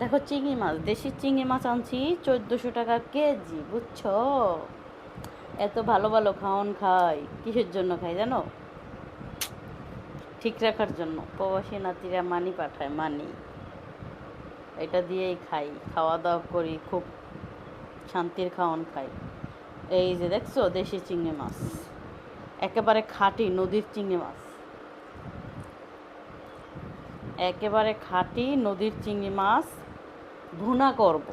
দেখো চিংড়ি মাছ, দেশি চিংড়ি মাছ আনছি 1400 টাকা কেজি, বুঝছো? এত ভালো ভালো খাওয়ান খাই, কিসের জন্য খাই জানো? ঠিক রাখার জন্য। প্রবাসী নাতিরা মানি পাঠায়, মানি। এটা দিয়েই খাই, খাওয়া দাওয়া করি, খুব শান্তির খাওয়ান খাই। এই যে দেখছো দেশি চিংড়ি মাছ, একেবারে খাঁটি নদীর চিংড়ি মাছ, একেবারে খাঁটি নদীর চিংড়ি মাছ ভুনা করব।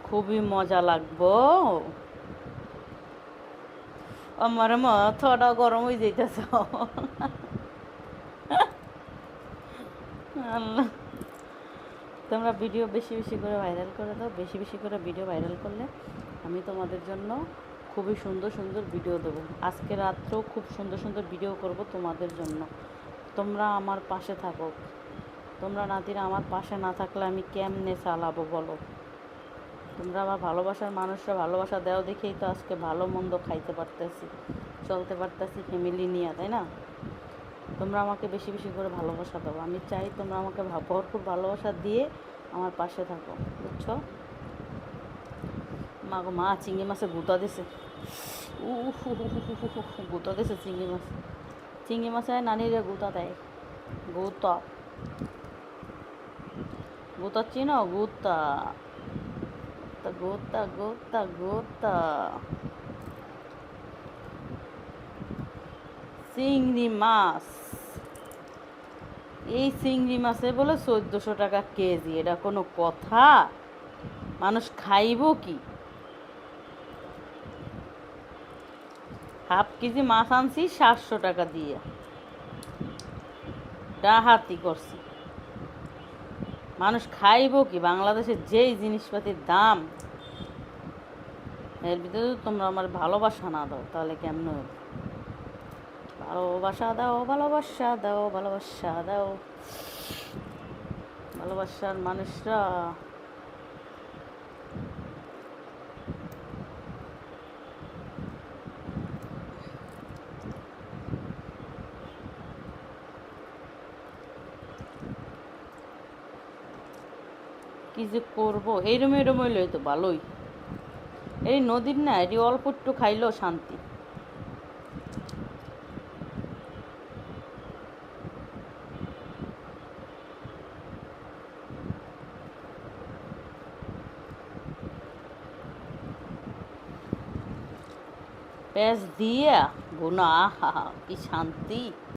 খুবই মজা লাগবো। আমার মাথাটা গরম হয়ে যেতেছ। আল্লাহ, তোমরা ভিডিও বেশি বেশি করে ভাইরাল করে দাও। বেশি বেশি করে ভিডিও ভাইরাল করলে আমি তোমাদের জন্য খুবই সুন্দর সুন্দর ভিডিও দেবো। আজকে রাত্রেও খুব সুন্দর সুন্দর ভিডিও করব তোমাদের জন্য। তোমরা আমার পাশে থাকো। তোমরা নাতিরা আমার পাশে না থাকলে আমি কেমনে চালাবো বলো? তোমরা আমার ভালোবাসার মানুষরা ভালোবাসা দেও দেখেই তো আজকে ভালো মন্দ খাইতে পারতেছি, চলতে পারতেছি ফ্যামিলি নিয়ে, তাই না? তোমরা আমাকে বেশি বেশি করে ভালোবাসা দাও। আমি চাই তোমরা আমাকে ভরপুর ভালোবাসা দিয়ে আমার পাশে থাকো, বুঝছো? মা গো মা, চিংড়ি মাছে গুঁতা দিছে। গুঁতা দিছে চিংড়ি মাছ। চিংড়ি মাছে নানিরে গুঁতা দেয়। গুঁতা, গুঁতা চিনো? গুঁতা, গুঁতা গুঁতা গুঁতা। চিংড়ি মাছ, এই চিংড়ি মাছে বলে 1400 টাকা কেজি। এটা কোনো কথা? মানুষ খাইব কি? হাফ কেজি মাছ আনছি 700 টাকা দিয়ে, ডাহাতি করছি। মানুষ খাইব কি? বাংলাদেশের যেই জিনিসপাতির দাম, এর ভিতরে তোমরা আমার ভালোবাসা না দাও তাহলে কেমন হবে? ভালোবাসা দাও, ভালোবাসা দাও, ভালোবাসা দাও। ভালোবাসার মানুষরা কি যে করবো? এইরম এরম হইলে তো ভালোই। এই নদীর না, এটি অল্প একটু খাইলেও শান্তি। পেঁয়াজ দিয়া ভুনা, আহা কি শান্তি।